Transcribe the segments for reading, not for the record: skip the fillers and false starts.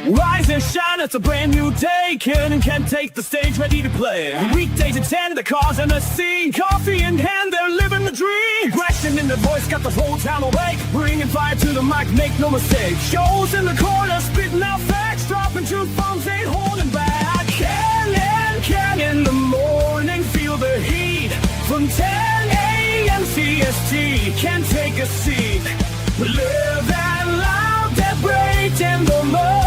Rise and shine, it's a brand new day. Ken and Ken take the stage, ready to play. Weekdays at 10, the cars and the scene. Coffee in hand, they're living the dream. Aggression in the voice, got the whole town awake. Bringing fire to the mic, make no mistake. Shows in the corner, spitting out facts. Dropping truth bombs, ain't holding back. Ken and Ken in the morning, feel the heat. From 10 a.m. CST, can take a seat. Live and loud, that break in the mind.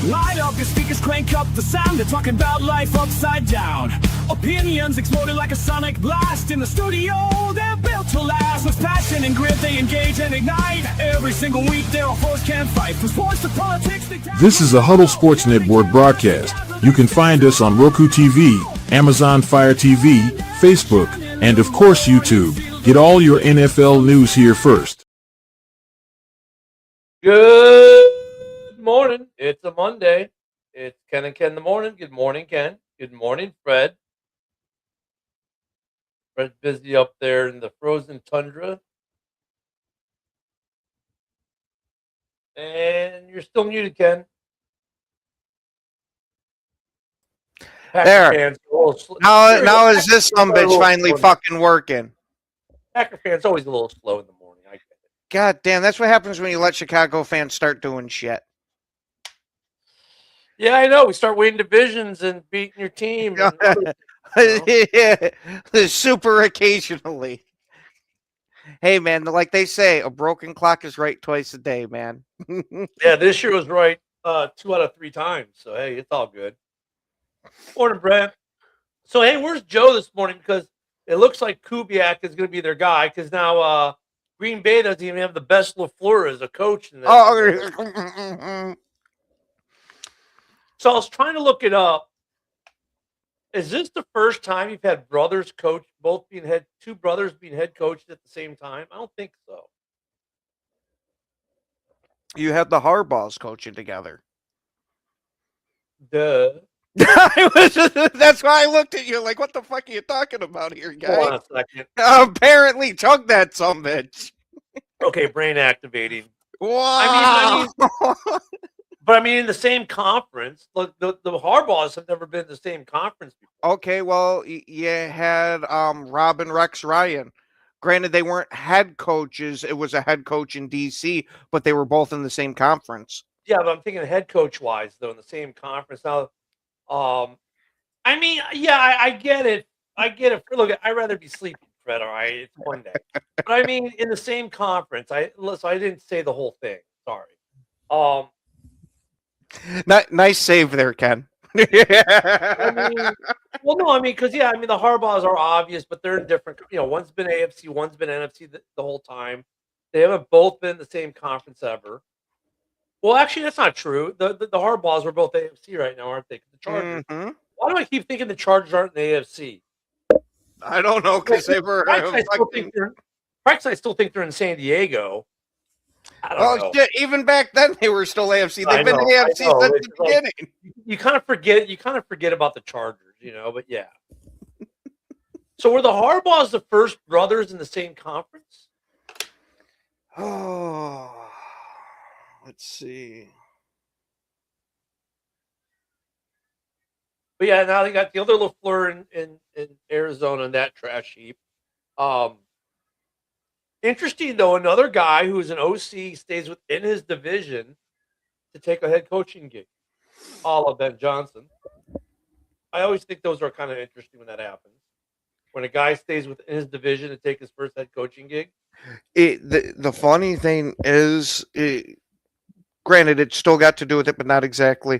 Light up your speakers, crank up the sound. They're talking about life upside down. Opinions exploded like a sonic blast. In the studio, they're built to last. With passion and grit, they engage and ignite. Every single week, they're a force can't fight. From sports to politics, This is a Huddle Sports Network broadcast. You can find us on Roku TV, Amazon Fire TV, Facebook, and of course YouTube. Get all your NFL news here first. Good morning. It's a Monday. It's Ken and Ken in the morning. Good morning, Ken. Good morning, Fred. Fred's busy up there in the frozen tundra. And you're still muted, Ken. Packer there. Now is this bitch finally fucking working? Packer fans always a little slow in the morning. I get it. God damn, that's what happens when you let Chicago fans start doing shit. Yeah, I know. We start winning divisions and beating your team. Super occasionally. Hey, man, like they say, a broken clock is right twice a day, man. Yeah, this year was right 2 out of 3 times. So, hey, it's all good. Morning, Brent. So, hey, where's Joe this morning? Because it looks like Kubiak is going to be their guy because now Green Bay doesn't even have the best LaFleur as a coach. In that. So I was trying to look it up. Is this the first time you've had brothers coach, two brothers being head coached at the same time? I don't think so. You had the Harbaughs coaching together. Duh. That's why I looked at you like, what the fuck are you talking about here, guy? Hold on a second. Apparently, chug that sumbitch. Okay, brain activating. Wow. But in the same conference, look, the Harbaughs have never been in the same conference before. Okay, well, you had Rob and Rex Ryan. Granted, they weren't head coaches. It was a head coach in D.C., but they were both in the same conference. Yeah, but I'm thinking head coach-wise, though, in the same conference. Now, I get it. I get it. Look, I'd rather be sleeping, Fred, all right? It's one day. But, in the same conference. I didn't say the whole thing. Sorry. Nice save there, Ken. Because the Harbaughs are obvious, but they're in different. One's been AFC, one's been NFC the whole time. They haven't both been in the same conference ever. Well, actually, that's not true. The Harbaughs are both AFC right now, aren't they? The Chargers. Mm-hmm. Why do I keep thinking the Chargers aren't in the AFC? I don't know because they were. I still think they're in San Diego. Shit, even back then they were still AFC. They've been AFC since the beginning. You kind of forget about the Chargers, but yeah. So were the Harbaughs the first brothers in the same conference? Oh, let's see. But yeah, now they got the other LaFleur in Arizona in that trash heap. Interesting, though, another guy who's an OC stays within his division to take a head coaching gig, a la Ben Johnson. I always think those are kind of interesting when that happens. When a guy stays within his division to take his first head coaching gig. The funny thing is, granted, it still got to do with it, but not exactly,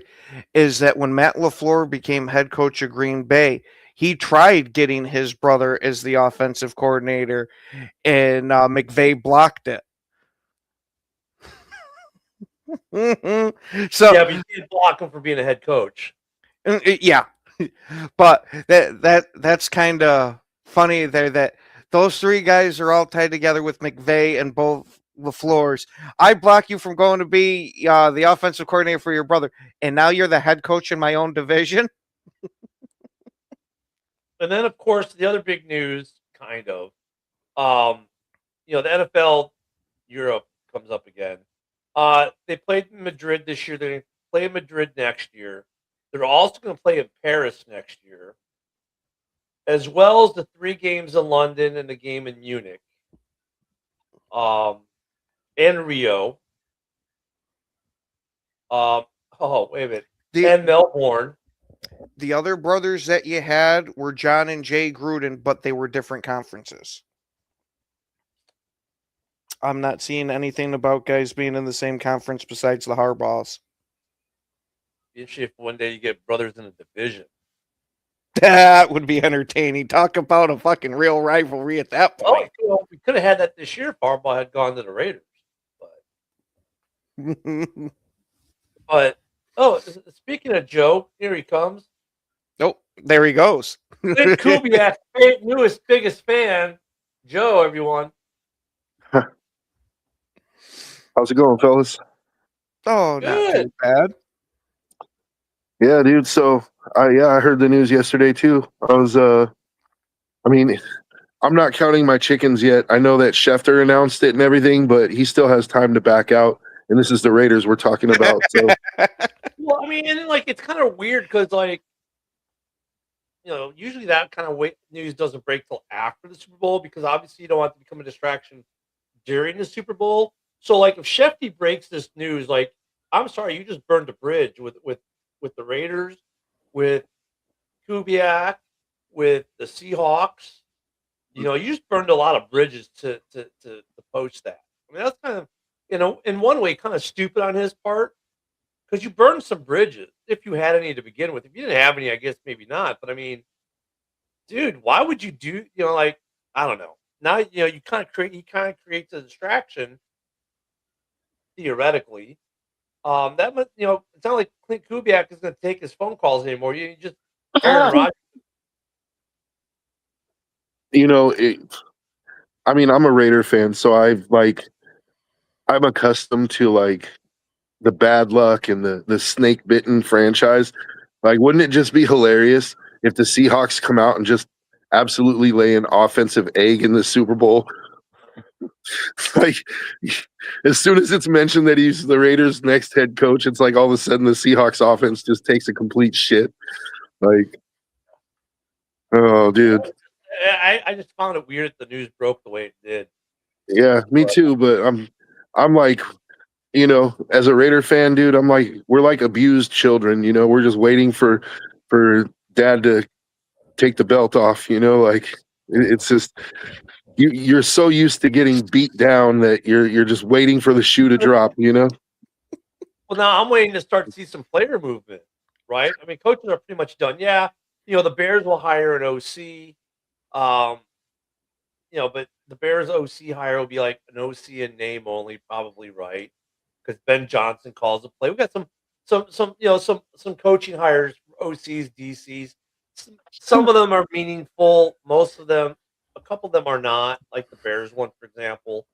is that when Matt LaFleur became head coach of Green Bay, he tried getting his brother as the offensive coordinator, and McVay blocked it. So yeah, but you did block him for being a head coach. Yeah, but that's kind of funny there that those three guys are all tied together with McVay and both LaFleur's. I block you from going to be the offensive coordinator for your brother, and now you're the head coach in my own division. And then, of course, the other big news, the NFL Europe comes up again. They played in Madrid this year. They're going to play in Madrid next year. They're also going to play in Paris next year, as well as the 3 games in London and the game in Munich, and Rio. Wait a minute, and Melbourne. The other brothers that you had were John and Jay Gruden, but they were different conferences. I'm not seeing anything about guys being in the same conference besides the Harbaughs. Interesting if one day you get brothers in a division. That would be entertaining. Talk about a fucking real rivalry at that Well, point. we could have had that this year if Harbaugh had gone to the Raiders. But speaking of Joe, here he comes. Oh, there he goes. Nick Kubiak, newest biggest fan. Joe, everyone. How's it going, fellas? Oh, not Good. too bad. Yeah, dude. So, I heard the news yesterday too. I'm not counting my chickens yet. I know that Schefter announced it and everything, but he still has time to back out. And this is the Raiders we're talking about. So, Well, I mean, and like it's kind of weird because, like, usually that kind of news doesn't break till after the Super Bowl because obviously you don't want to become a distraction during the Super Bowl. So, like, if Shefty breaks this news, like, I'm sorry, you just burned a bridge with the Raiders, with Kubiak, with the Seahawks. You just burned a lot of bridges to post that. I mean, that's kind of, in one way, kind of stupid on his part because you burned some bridges if you had any to begin with. If you didn't have any, I guess maybe not. But I mean, dude, why would you do? Like, I don't know. Now he kind of creates a distraction theoretically. That must, it's not like Clint Kubiak is going to take his phone calls anymore. You just Aaron Rodgers. I'm a Raider fan, so I'm accustomed to like the bad luck and the snake bitten franchise. Like, wouldn't it just be hilarious if the Seahawks come out and just absolutely lay an offensive egg in the Super Bowl? Like, as soon as it's mentioned that he's the Raiders' next head coach, it's like all of a sudden the Seahawks offense just takes a complete shit. Like, oh, dude. I just found it weird that the news broke the way it did. Yeah, me too. But I'm like, as a Raider fan, dude, I'm like, we're like abused children. We're just waiting for dad to take the belt off. Like it's just you're so used to getting beat down that you're just waiting for the shoe to drop. Well, now I'm waiting to start to see some player movement, right? I mean, coaches are pretty much done. Yeah, the Bears will hire an OC. But the Bears OC hire will be like an OC in name only, probably, right? Because Ben Johnson calls the play. We got some coaching hires, OCs, DCs. Some of them are meaningful. Most of them, a couple of them are not. Like the Bears one, for example.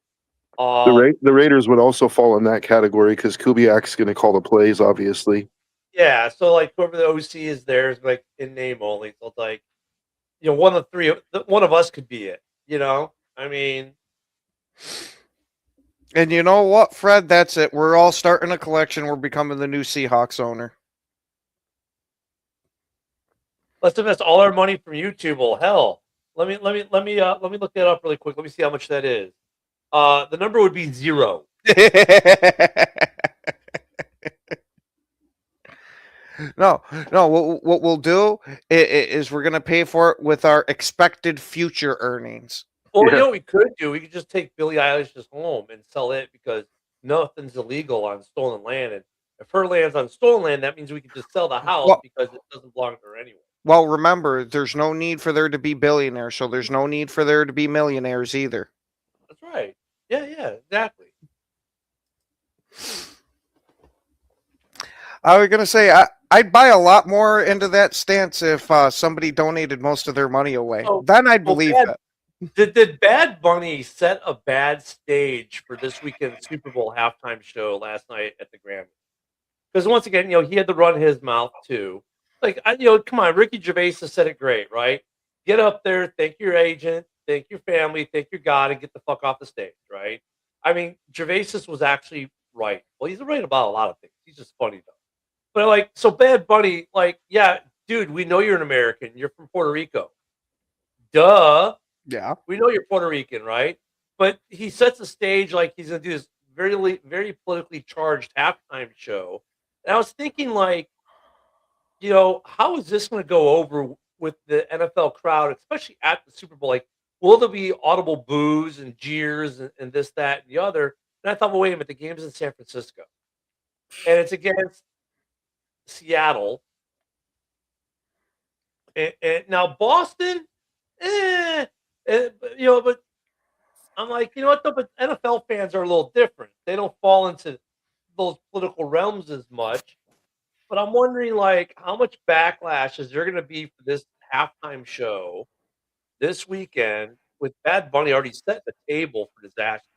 The Raiders would also fall in that category because Kubiak's going to call the plays, obviously. Yeah, so like whoever the OC is there is like in name only. So it's like, one of the three, one of us could be it. I mean. And you know what, Fred? That's it. We're all starting a collection. We're becoming the new Seahawks owner. Let's invest all our money from YouTube. Well, hell, let me look that up really quick. Let me see how much that is. The number would be 0. No. What we'll do is we're going to pay for it with our expected future earnings. Well, you know what we could do? We could just take Billie Eilish's home and sell it because nothing's illegal on stolen land. And if her land's on stolen land, that means we can just sell the house because it doesn't belong to her anyway. Well, remember, there's no need for there to be billionaires, so there's no need for there to be millionaires either. That's right. Yeah, exactly. I was going to say, I'd buy a lot more into that stance if somebody donated most of their money away. Then I'd believe it. Did Bad Bunny set a bad stage for this weekend's Super Bowl halftime show last night at the Grammys? Because once again, he had to run his mouth too. Like, come on, Ricky Gervais has said it great, right? Get up there, thank your agent, thank your family, thank your God, and get the fuck off the stage, right? I mean, Gervais was actually right. Well, he's right about a lot of things. He's just funny though. But like, so Bad Bunny, like, yeah, dude, we know you're an American. You're from Puerto Rico. Duh. Yeah. We know you're Puerto Rican, right? But he sets the stage like he's gonna do this very politically charged halftime show. And I was thinking, like, how is this gonna go over with the NFL crowd, especially at the Super Bowl? Like, will there be audible boos and jeers and this, that, and the other? And I thought, well, wait a minute, the game's in San Francisco. And it's against Seattle. And now Boston, but I'm like, you know what though? But NFL fans are a little different. They don't fall into those political realms as much. But I'm wondering, like, how much backlash is there going to be for this halftime show this weekend with Bad Bunny already set the table for disaster?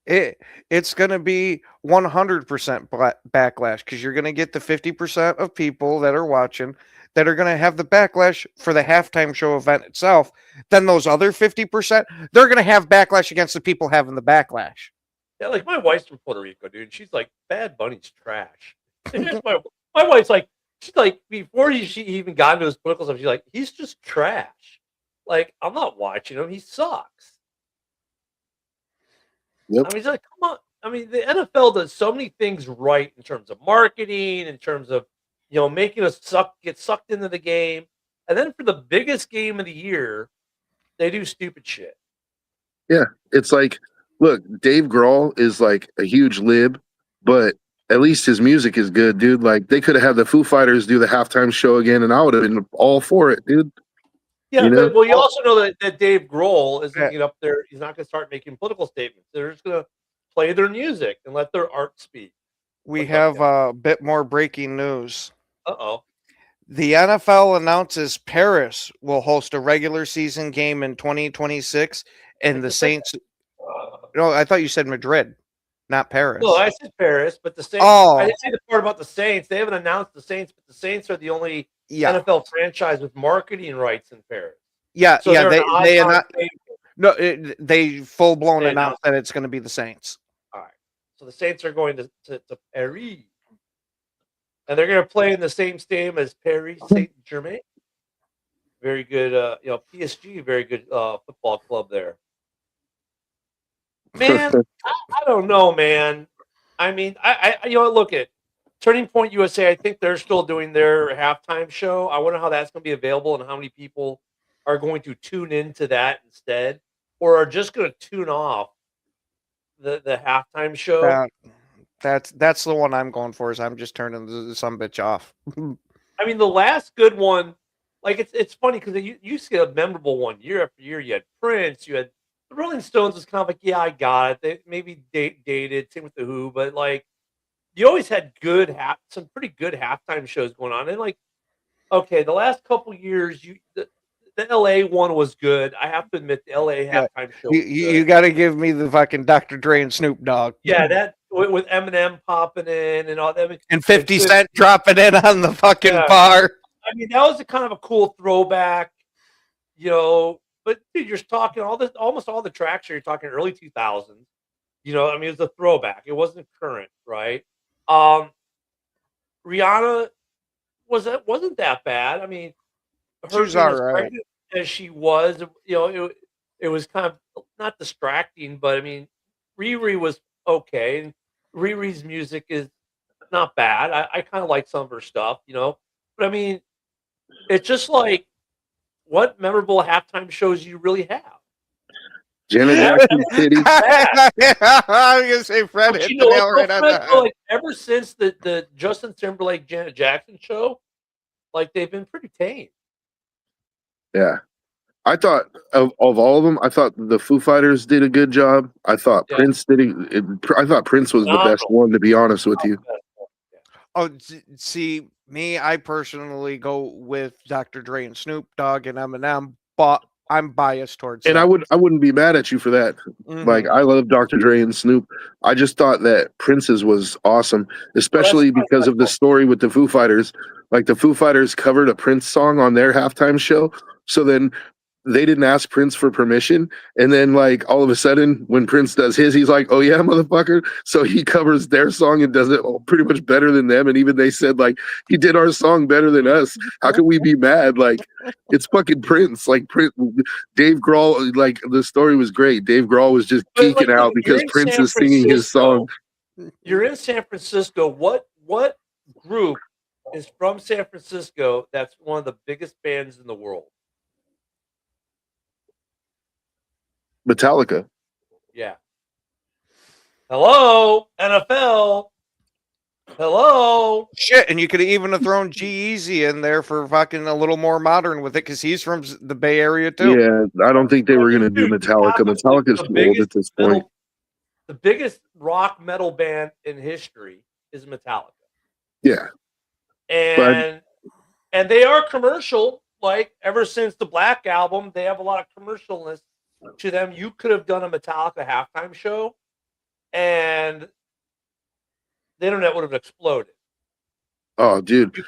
It's going to be 100% backlash because you're going to get the 50% of people that are watching that are going to have the backlash for the halftime show event itself. Then those other 50%, they're going to have backlash against the people having the backlash. Yeah, like my wife's from Puerto Rico, dude. And she's like, Bad Bunny's trash. my wife's like, she's like, before she even got into his political stuff, she's like, he's just trash. Like, I'm not watching him. He sucks. Yep. I mean, it's like, come on. I mean, the NFL does so many things right in terms of marketing, in terms of, making us get sucked into the game. And then for the biggest game of the year, they do stupid shit. Yeah. It's like, look, Dave Grohl is like a huge lib, but at least his music is good, dude. Like, they could have had the Foo Fighters do the halftime show again, and I would have been all for it, dude. Yeah, but you also know that Dave Grohl is going to get up there. He's not going to start making political statements. They're just going to play their music and let their art speak. We have a bit more breaking news. Uh-oh. The NFL announces Paris will host a regular season game in 2026, and the Saints. No, I thought you said Madrid, not Paris. No, I said Paris, but the Saints. Oh. I didn't say the part about the Saints. They haven't announced the Saints, but the Saints are the only NFL franchise with marketing rights in Paris. Yeah, so they full blown announced that it's going to be the Saints. All right, so the Saints are going to Paris, and they're going to play in the same stadium as Paris Saint-Germain. Very good, PSG, very good football club there. Man, I don't know, man. I mean, I look at Turning Point USA. I think they're still doing their halftime show. I wonder how that's going to be available and how many people are going to tune into that instead, or are just going to tune off the halftime show. That's the one I'm going for. Is I'm just turning the sumbitch off. I mean, the last good one, like it's funny because you used to get a memorable one year after year. You had Prince, you had the Rolling Stones. Was kind of like, yeah, I got it. They maybe dated, same with the Who, but like you always had some pretty good halftime shows going on. And like, okay, the last couple years, the LA one was good. I have to admit, the LA halftime show. You got to give me the fucking Dr. Dre and Snoop Dogg. Yeah, that with Eminem popping in and all that, and 50 Cent dropping in on the fucking bar. I mean, that was a kind of a cool throwback, But dude, you're talking almost all the tracks you're talking early 2000s. I mean, it was a throwback. It wasn't current, right? Rihanna wasn't that bad. I mean, she was all right as she was. It was kind of not distracting, but I mean, Riri was okay, and Riri's music is not bad. I kind of like some of her stuff, but I mean, it's just like, what memorable halftime shows you really have? Janet Jackson's titty. I was gonna say Fred hit the nail right on that. Like, ever since the Justin Timberlake Janet Jackson show, like they've been pretty tame. Yeah, I thought of all of them, I thought the Foo Fighters did a good job. I thought Prince did I thought Prince was the best one, to be honest with you. Oh, see, me, I personally go with Dr. Dre and Snoop Dogg and Eminem, but I'm biased towards and them. I wouldn't be mad at you for that. Mm-hmm. Like, I love Dr. Dre and Snoop. I just thought that Prince's was awesome, especially because of the story with the Foo Fighters. Like, the Foo Fighters covered a Prince song on their halftime show. So then they didn't ask Prince for permission. And then like all of a sudden when Prince does his, he's like, oh yeah, motherfucker. So he covers their song and does it pretty much better than them. And even they said like, he did our song better than us. How could we be mad? Like it's fucking Prince. Like Dave Grohl, like the story was great. Dave Grohl was just But, like, geeking out you're because in Prince San is singing his song. You're in San Francisco. What group is from San Francisco that's one of the biggest bands in the world? Metallica. Yeah. Hello, NFL. Hello. Shit, and you could even have thrown G-Eazy in there for fucking a little more modern with it because he's from the Bay Area too. Yeah, I don't think they were going to do Metallica. Metallica's The too old at this point. metal- The biggest rock metal band in history is Metallica. Yeah. And they are commercial. Like ever since the Black Album, they have a lot of commercialness to them. You could have done a Metallica halftime show, and the internet would have exploded. Oh, dude.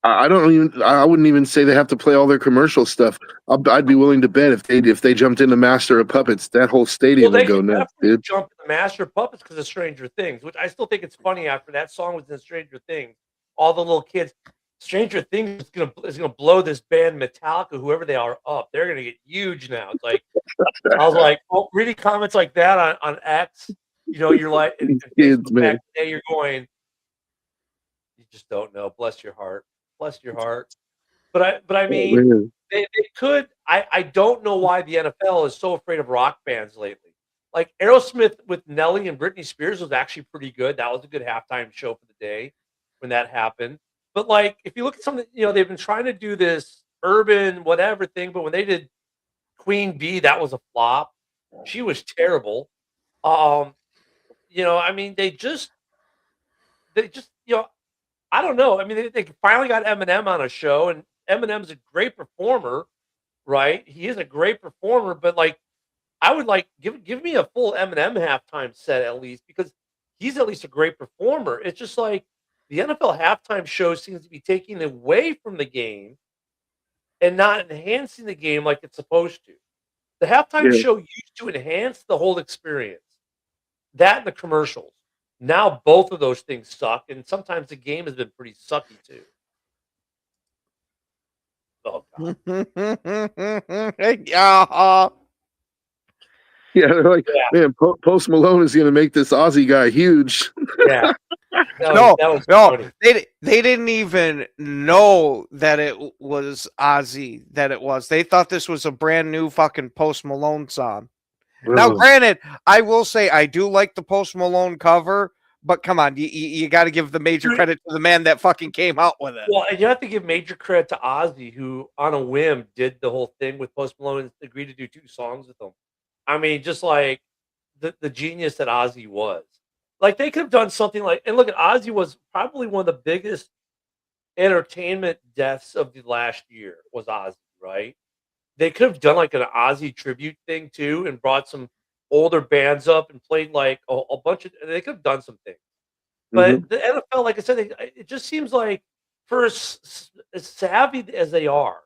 I wouldn't even say they have to play all their commercial stuff. I'd be willing to bet if they jumped into Master of Puppets, that whole stadium would go nuts, dude. Jump in the Master of Puppets because of Stranger Things, which I still think it's funny. After that song was in Stranger Things, all the little kids, Stranger Things is gonna blow this band Metallica, whoever they are, up. They're gonna get huge now. It's like I was like, oh, reading comments like that on X, you're like, Kids, man. today you're going, you just don't know. Bless your heart. Bless your heart. But I mean, Man. they could. I don't know why the NFL is so afraid of rock bands lately. Like Aerosmith with Nelly and Britney Spears was actually pretty good. That was a good halftime show for the day when that happened. But like, if you look at something, they've been trying to do this urban whatever thing, but when they did Queen Bee, that was a flop. She was terrible. I mean, they just, I don't know. I mean, they finally got Eminem on a show, and Eminem's a great performer, right? He is a great performer, but like, I would like give me a full Eminem halftime set at least because he's at least a great performer. It's just like the NFL halftime show seems to be taking away from the game and not enhancing the game like it's supposed to. The halftime show used to enhance the whole experience. That and the commercials. Now both of those things suck, and sometimes the game has been pretty sucky too. Oh God. Yeah. Yeah, they're like, man, Post Malone is going to make this Aussie guy huge. Yeah. No, funny. they didn't even know that it was Ozzy. That it was. They thought this was a brand new fucking Post Malone song. Now, granted, I will say I do like the Post Malone cover, but come on, you got to give the major credit to the man that fucking came out with it. Well, and you have to give major credit to Ozzy, who on a whim did the whole thing with Post Malone and agreed to do 2 songs with him. I mean, just like the genius that Ozzy was. Like they could have done something like, and look at Ozzy was probably one of the biggest entertainment deaths of the last year was Ozzy, right? They could have done like an Ozzy tribute thing too, and brought some older bands up and played like a bunch of. They could have done some things, but the NFL, like I said, it just seems like for as savvy as they are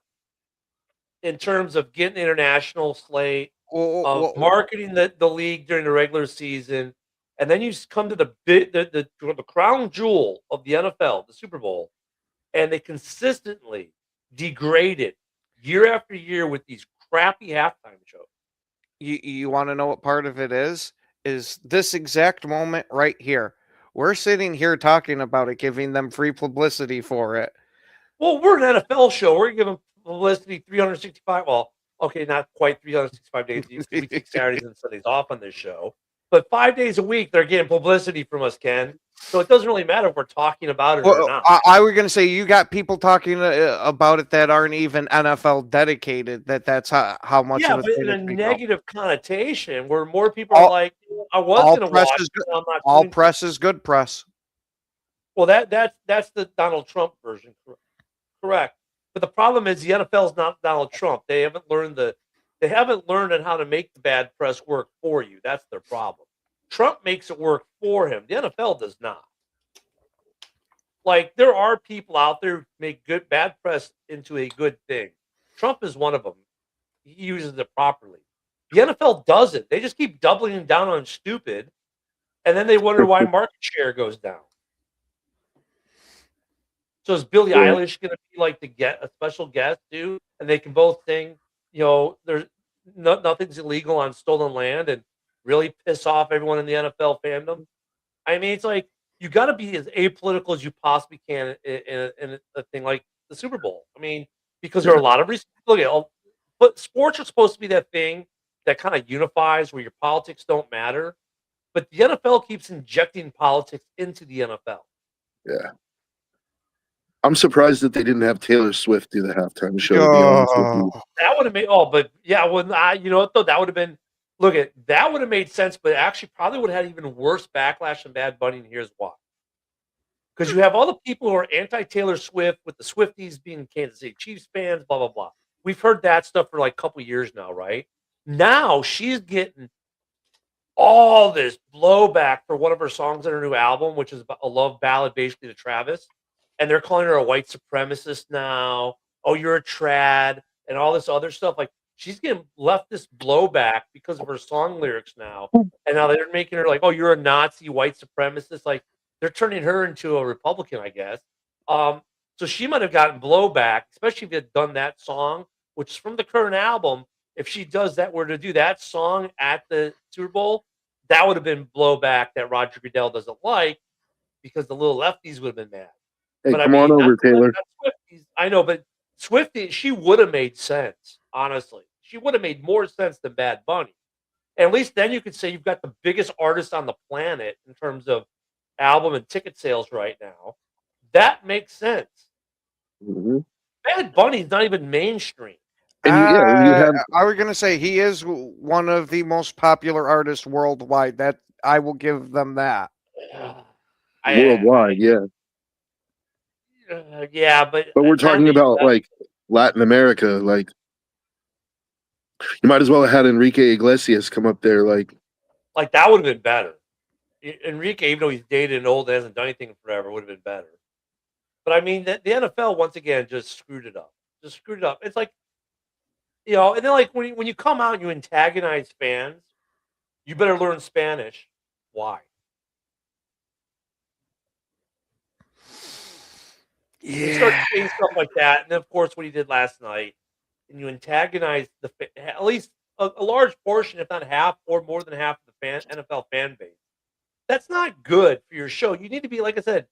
in terms of getting the international slate, of marketing the league during the regular season, and then you come to the crown jewel of the NFL, the Super Bowl, and they consistently degrade it year after year with these crappy halftime shows. You want to know what part of it is this exact moment right here. We're sitting here talking about it, giving them free publicity for it. Well, we're an NFL show. We're giving publicity 365. Well, okay, not quite 365 days. We take Saturdays and Sundays off on this show. But 5 days a week, they're getting publicity from us, Ken. So it doesn't really matter if we're talking about it or not. I was going to say, you got people talking about it that aren't even NFL dedicated. That's how much. Yeah, of but in a negative connotation, where more people are like, "I was going to watch it, I'm not." All press is good press. Well, that's the Donald Trump version, correct? But the problem is the NFL is not Donald Trump. They haven't learned on how to make the bad press work for you. That's their problem. Trump makes it work for him. The NFL does not. Like there are people out there who make bad press into a good thing. Trump is one of them. he uses it properly. The NFL doesn't. They just keep doubling down on stupid, and then they wonder why market share goes down. So is Billie Yeah. Eilish going to be like a special guest too, and they can both sing? There's nothing's illegal on stolen land, and really piss off everyone in the NFL fandom. I mean, it's like you got to be as apolitical as you possibly can in a thing like the Super Bowl. I mean, because there are a lot of reasons. Look at, but sports are supposed to be that thing that kind of unifies where your politics don't matter. But the NFL keeps injecting politics into the NFL. Yeah. I'm surprised that they didn't have Taylor Swift do the halftime show. To be honest with you. That would have made you know what though? That would have been that would have made sense, but actually probably would have had even worse backlash than Bad Bunny, and here's why. Because you have all the people who are anti-Taylor Swift, with the Swifties being Kansas City Chiefs fans, blah, blah, blah. We've heard that stuff for like a couple years now, right? Now she's getting all this blowback for one of her songs on her new album, which is a love ballad basically to Travis. And they're calling her a white supremacist now. Oh, you're a trad, and all this other stuff. Like, she's getting left this blowback because of her song lyrics now. And now they're making her like, oh, you're a Nazi, white supremacist. Like, they're turning her into a Republican, I guess. So she might have gotten blowback, especially if you had done that song, which is from the current album. If she were to do that song at the Super Bowl, that would have been blowback that Roger Goodell doesn't like, because the little lefties would have been mad. Hey, But come on over, Taylor. I know, but Swiftie, she would have made sense, honestly. She would have made more sense than Bad Bunny. And at least then you could say you've got the biggest artist on the planet in terms of album and ticket sales right now. That makes sense. Mm-hmm. Bad Bunny's not even mainstream. And I was going to say he is one of the most popular artists worldwide. That I will give them that. Worldwide, yeah. Yeah, but we're talking about like Latin America. Like, you might as well have had Enrique Iglesias come up there. Like that would have been better. Enrique, even though he's dated and old and hasn't done anything forever, would have been better. But I mean, the NFL once again just screwed it up. It's like, and then like when you come out and you antagonize fans, you better learn Spanish. Why? You start saying stuff like that, and then of course what he did last night, and you antagonize at least a large portion, if not half or more than half of the NFL fan base. That's not good for your show. You need to be, like I said,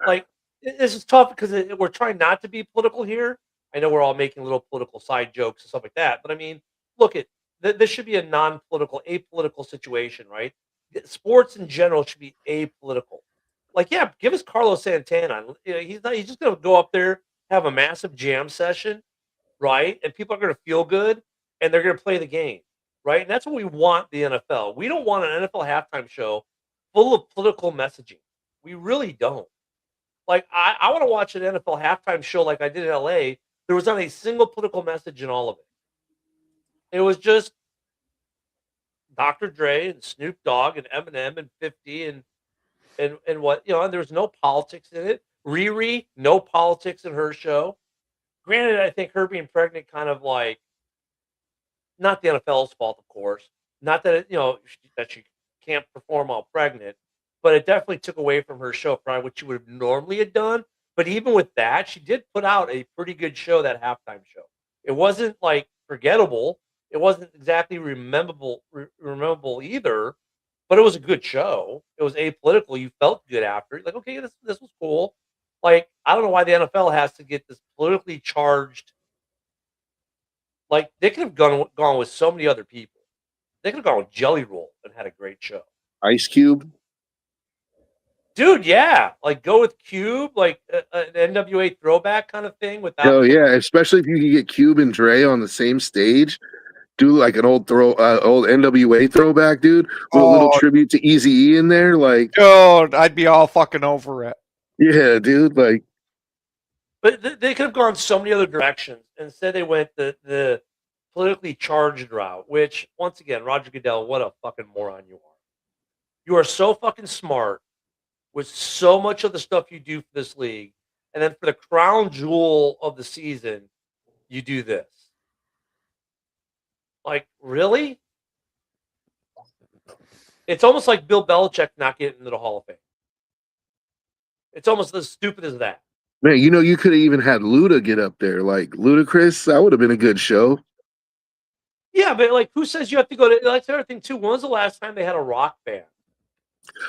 like, this is tough because we're trying not to be political here. I know we're all making little political side jokes and stuff like that, but I mean, look, this should be a non-political, apolitical situation, right? Sports in general should be apolitical. Like, yeah, give us Carlos Santana. He's just going to go up there, have a massive jam session, right? And people are going to feel good, and they're going to play the game, right? And that's what we want the NFL. We don't want an NFL halftime show full of political messaging. We really don't. Like, I want to watch an NFL halftime show like I did in LA. There was not a single political message in all of it. It was just Dr. Dre and Snoop Dogg and Eminem and 50 and what, and there was no politics in it. Riri, no politics in her show. Granted, I think her being pregnant kind of like, not the NFL's fault, of course. Not that that she can't perform while pregnant, but it definitely took away from her show, probably what she would have normally have done. But even with that, she did put out a pretty good show, that halftime show. It wasn't like forgettable. It wasn't exactly rememberable either, but it was a good show. It was apolitical. You felt good after. Like, okay, this was cool. Like, I don't know why the NFL has to get this politically charged. Like, they could have gone with so many other people. They could have gone with Jelly Roll and had a great show. Ice Cube. Dude, yeah. Like, go with Cube, like an NWA throwback kind of thing. Hell yeah, especially if you can get Cube and Dre on the same stage. Do like an old NWA throwback, dude, with a little tribute to Eazy-E in there. Like, dude, I'd be all fucking over it. Yeah, dude. Like, but they could have gone so many other directions. Instead, they went the politically charged route. Which, once again, Roger Goodell, what a fucking moron you are. You are so fucking smart with so much of the stuff you do for this league, and then for the crown jewel of the season, you do this. Like, really? It's almost like Bill Belichick not getting into the Hall of Fame. It's almost as stupid as that. Man, you could have even had Luda get up there, like Ludacris. That would have been a good show. Yeah, but like, who says you have to go to? That's the other thing too. When was the last time they had a rock band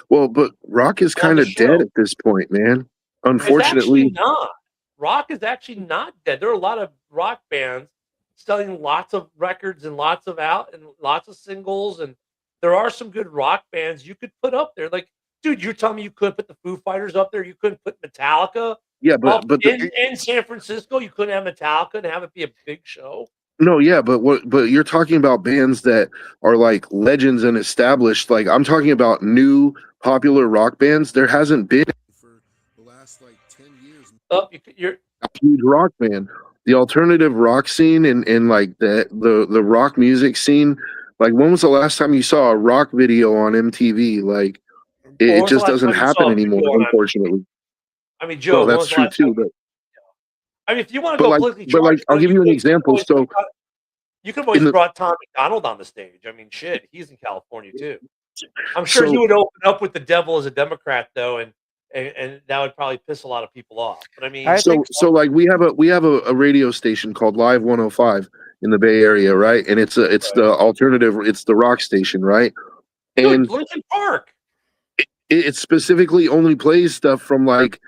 Well, but rock is on kind the of dead show? at this point, man. It's actually Unfortunately, not. Rock is actually not dead. There are a lot of rock bands selling lots of records and lots of out and lots of singles, and there are some good rock bands you could put up there. Like, dude, you're telling me you couldn't put the Foo Fighters up there? You couldn't put Metallica yeah, up but in San Francisco? You couldn't have Metallica and have it be a big show? no, yeah, but you're talking about bands that are like legends and established. Like I'm talking about new popular rock bands. There hasn't been for the last like 10 years Oh, you're a huge rock band. The alternative rock scene and like the rock music scene. Like when was the last time you saw a rock video on MTV? Like when it was the just last doesn't time you happen saw a anymore, video on unfortunately. I mean, Well, Joe, when that's was the true last time? too, I mean, if you want to but go like politically but like charged, I'll though, give you an example. So you could have in always the brought Tom McDonald on the stage. I mean, shit, he's in California too. I'm sure he so would open up with the devil as a Democrat, though, and that would probably piss a lot of people off. But I I mean, think so like we have a radio station called Live 105 in the Bay Area, right? And it's right. the alternative, it's the rock station, right? Dude, And Lincoln Park. it specifically only plays stuff from like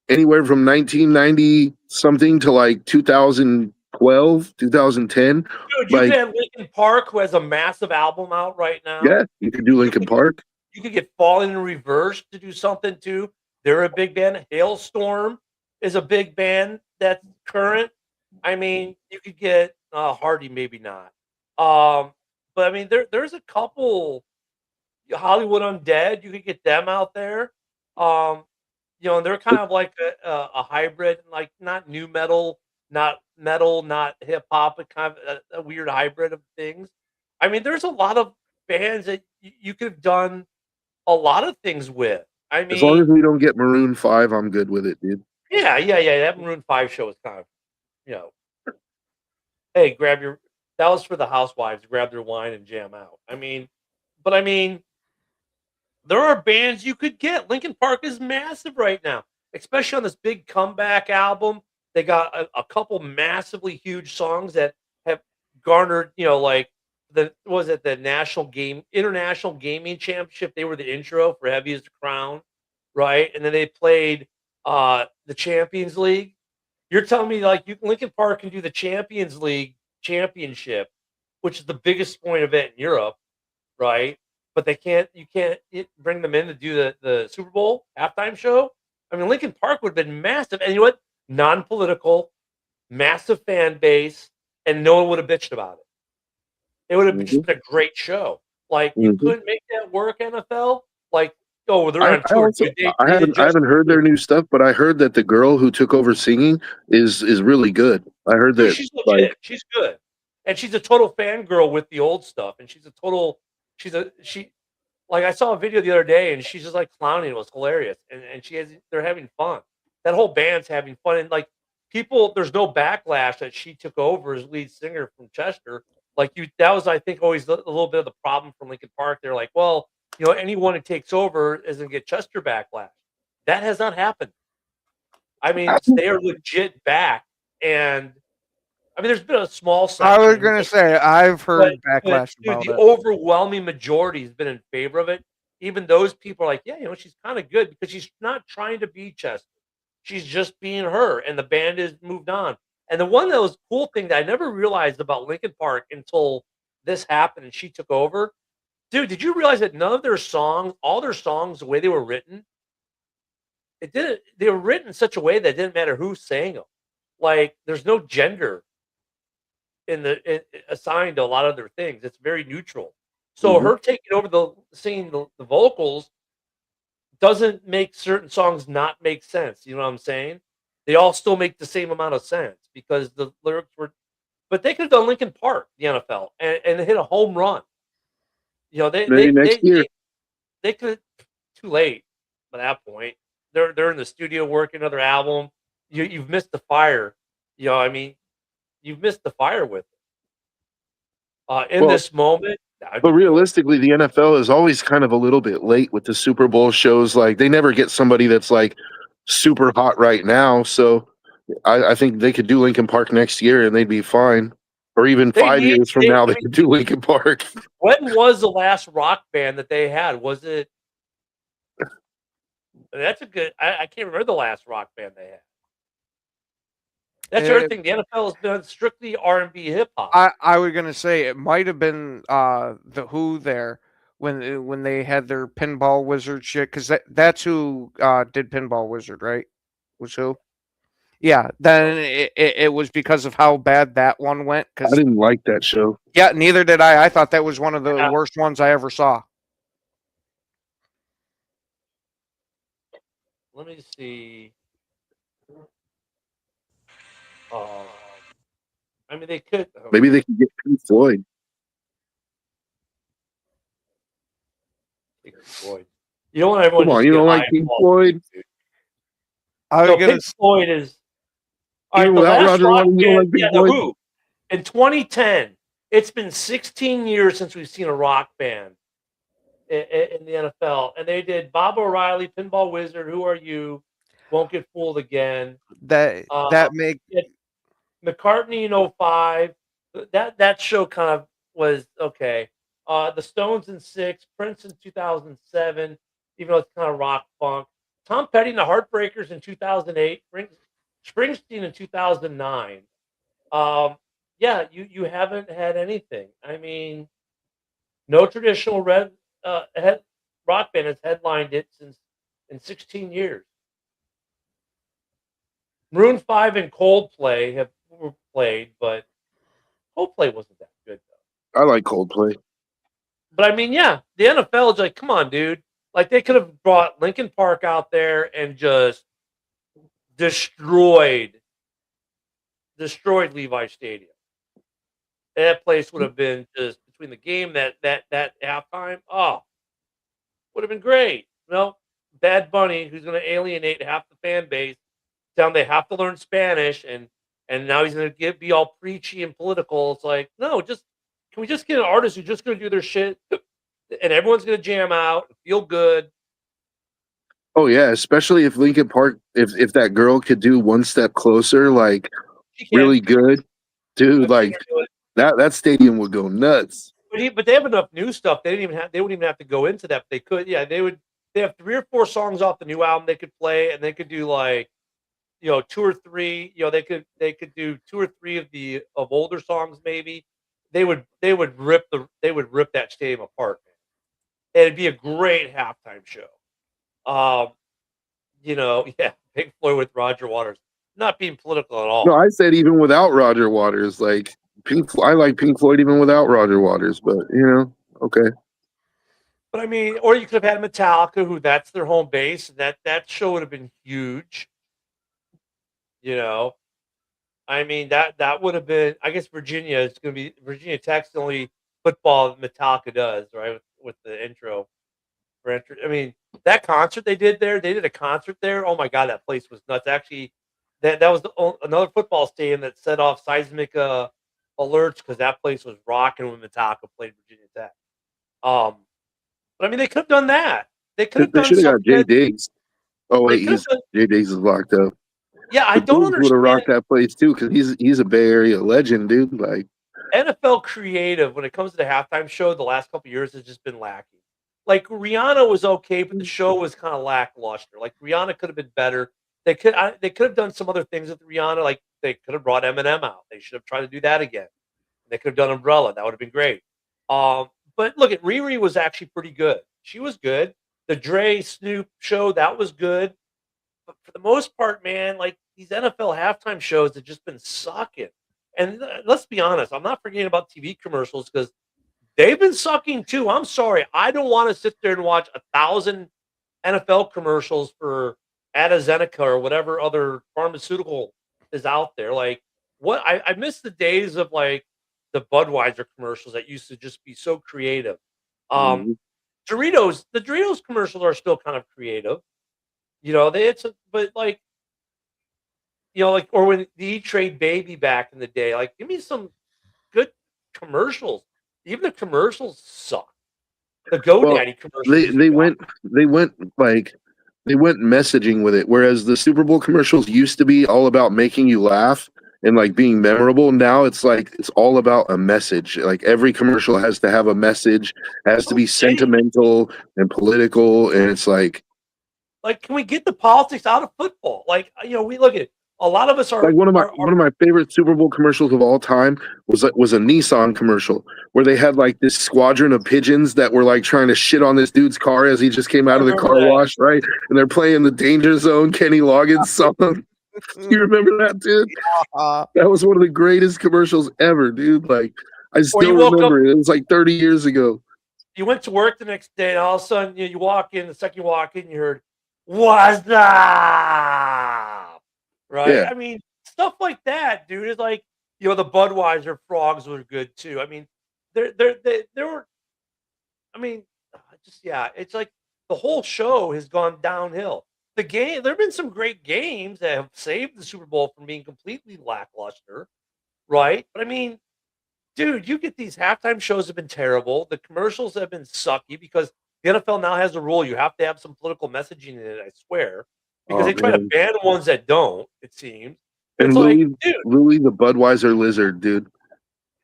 anywhere from 1990 something to like 2012, 2010. Dude, you could Like, have Lincoln Park, who has a massive album out right now. yeah, you could do You Lincoln could Park. you could get Falling in Reverse to do something too. They're a big band. Hailstorm is a big band that's current. I mean, you could get Hardy, maybe not. But I mean, there's a couple. Hollywood Undead, you could get them out there. Um, and they're kind of like a hybrid, like not new metal, not hip hop, but kind of a weird hybrid of things. I mean, there's a lot of bands that you could have done a lot of things with. I As long mean, as we don't get Maroon 5, I'm good with it, dude. yeah. That Maroon 5 show was kind of, you know, hey, that was for the housewives, grab their wine and jam out. I mean, there are bands you could get. Lincoln Park is massive right now, especially on this big comeback album. They got a couple massively huge songs that have garnered, like the international gaming championship. They were the intro for Heaviest Crown, right? And then they played the Champions League. You're telling me like Lincoln Park can do the Champions League championship, which is the biggest sporting event in Europe, right? But you can't bring them in to do the Super Bowl halftime show. I mean, Lincoln Park would have been massive. And you know what? Non-political, massive fan base, and no one would have bitched about it. It would have just been a great show. Like, you Mhm. couldn't make that work, NFL. Like, oh, they're I, on I tour. also Dude, they I did haven't I haven't Justin heard Bieber. their new stuff, but I heard that the girl who took over singing is really good. I heard Dude, that she's like legit. She's good. And she's a total fangirl with the old stuff. And she like I saw a video the other day and she's just like clowning. It was hilarious. And they're having fun. That whole band's having fun. And like there's no backlash that she took over as lead singer from Chester. That was, I think, always a little bit of the problem from Lincoln Park. They're like, well, anyone who takes over is going to get Chester backlash. That has not happened. I mean, they are legit back. And I mean, there's been a small I was section, gonna say I've heard but backlash dude, about the it. overwhelming majority has been in favor of it. Even those people are like, yeah, she's kind of good because she's not trying to be Chester. She's just being her, and the band has moved on. And the one that was cool thing that I never realized about Lincoln Park until this happened and she took over. Dude, did you realize that none of their songs, all their songs, the way they were written, they were written in such a way that it didn't matter who sang them. Like, there's no gender assigned to a lot of their things. It's very neutral. So her taking over singing the vocals doesn't make certain songs not make sense. You know what I'm saying? They all still make the same amount of sense because the lyrics were. But they could have done Lincoln Park, the NFL, and hit a home run. maybe next year. They could. Too late by that point. They're in the studio working another album. You've missed the fire. I mean, you've missed the fire with it. In Well, this moment. That'd But be good. realistically, the NFL is always kind of a little bit late with the Super Bowl shows. Like they never get somebody that's like super hot right now. So I think they could do Lincoln Park next year and they'd be fine. Or even They 5 years from they, now, I they mean, could do Lincoln Park. when was the last rock band that they had? Was it? That's a good. I can't remember the last rock band they had. That's the other Eh, thing. The NFL has been strictly R&B hip hop. I was gonna say it might have been the Who there when they had their Pinball Wizard shit because that's who did Pinball Wizard, right? Was who? Yeah. Then it was because of how bad that one went. I Because didn't like that show. yeah, neither did I. I thought that was one of the Yeah. worst ones I ever saw. Let me see. Uh, I mean, they could. Maybe they could get Pink Floyd. Pink Floyd. You don't want everyone Come on, just you get don't like high and Pink fall Floyd? asleep, dude. I was No, gonna Pink Floyd is. All Even right, the without last Roger rock Waters, you don't band, like Pink yeah, the Floyd? Who. In 2010, it's been 16 years since we've seen a rock band in the NFL, and they did Bob O'Reilly, Pinball Wizard, Who Are You, Won't Get Fooled Again. that make Yeah, McCartney in '05. That show kind of was okay. The Stones in '06, Prince in 2007, even though it's kind of rock funk. Tom Petty and the Heartbreakers in 2008. Springsteen in 2009. Yeah, you haven't had anything. I mean, no traditional rock band has headlined it since in 16 years. Maroon 5 and Coldplay were played, but Coldplay wasn't that good though. I like Coldplay. But I mean, yeah, the NFL is like, come on, dude. Like they could have brought Lincoln Park out there and just destroyed Levi Stadium. That place would have been just between the game that halftime. Oh, would have been great. No, Bad Bunny, who's going to alienate half the fan base, down they have to learn Spanish, and now he's going to be all preachy and political. It's like, no, just can we just get an artist who's just going to do their shit, and everyone's going to jam out, and feel good. Oh yeah, especially if Lincoln Park, if that girl could do One Step Closer, like She can, really good, dude, but she like can do it. that stadium would go nuts. But they have enough new stuff. They wouldn't even have to go into that. But they could. Yeah, they would. They have 3 or 4 songs off the new album they could play, and they could do like, 2 or 3. They could do 2 or 3 of older songs maybe. They would rip that stadium apart, man. It'd be a great halftime show. Yeah, Pink Floyd with Roger Waters. Not being political at all. No, I said even without Roger Waters, like I like Pink Floyd even without Roger Waters, but okay. But I mean, or you could have had Metallica, who that's their home base, and that show would have been huge. I mean that would have been. I guess Virginia is going to be Virginia Tech's the only football that Metallica does, right? With the intro. I mean, that concert they did there. They did a concert there. Oh my god, that place was nuts. Actually, that was another football stadium that set off seismic alerts because that place was rocking when Metallica played Virginia Tech. But I mean, they could have done that. They could have They done should have got something. Jay Diggs. Oh They wait, could have done, Jay Diggs is locked up. yeah, I The don't Bulls would have understand. rocked that place too because he's a Bay Area legend, dude. Like NFL creative when it comes to the halftime show the last couple of years has just been lacking. Like Rihanna was okay, but the show was kind of lackluster. Like Rihanna could have been better. They could have done some other things with Rihanna. Like they could have brought Eminem out. They should have tried to do that again. They could have done Umbrella. That would have been great. But look at Riri was actually pretty good. She was good. The Dre Snoop show that was good. But for the most part, man, like these NFL halftime shows have just been sucking. And let's be honest, I'm not forgetting about TV commercials because they've been sucking too. I'm sorry. I don't want to sit there and watch 1,000 NFL commercials for AstraZeneca or whatever other pharmaceutical is out there. Like, what I miss the days of like the Budweiser commercials that used to just be so creative. Mhm. The Doritos commercials are still kind of creative. But like, like, or when the E Trade Baby back in the day, like, give me some good commercials. Even the commercials suck. The Well, GoDaddy commercials. they went like they went messaging with it, whereas the Super Bowl commercials used to be all about making you laugh and like being memorable. Now it's like it's all about a message. Like every commercial has to have a message, has to be sentimental and political, and it's like can we get the politics out of football? Like, we look at a lot of us are like one of are my favorite Super Bowl commercials of all time was a Nissan commercial where they had like this squadron of pigeons that were like trying to shit on this dude's car as he just came out of the car wash, right? And they're playing the Danger Zone Kenny Loggins song. You remember that, dude? That was one of the greatest commercials ever, dude. Like I still remember it. It was like 30 years ago. You went to work the next day, and all of a sudden, you walk in. The second you walk in, you heard, "What's up?" Right? Yeah. I mean, stuff like that, dude. Is like, the Budweiser frogs were good too. I mean, they were. I mean, it's like the whole show has gone downhill. The game, there have been some great games that have saved the Super Bowl from being completely lackluster, right? But I mean, dude, you get these halftime shows have been terrible. The commercials have been sucky because the NFL now has a rule you have to have some political messaging in it, I swear. Because they try to ban ones that don't, it seems. And Louis the Budweiser lizard, dude.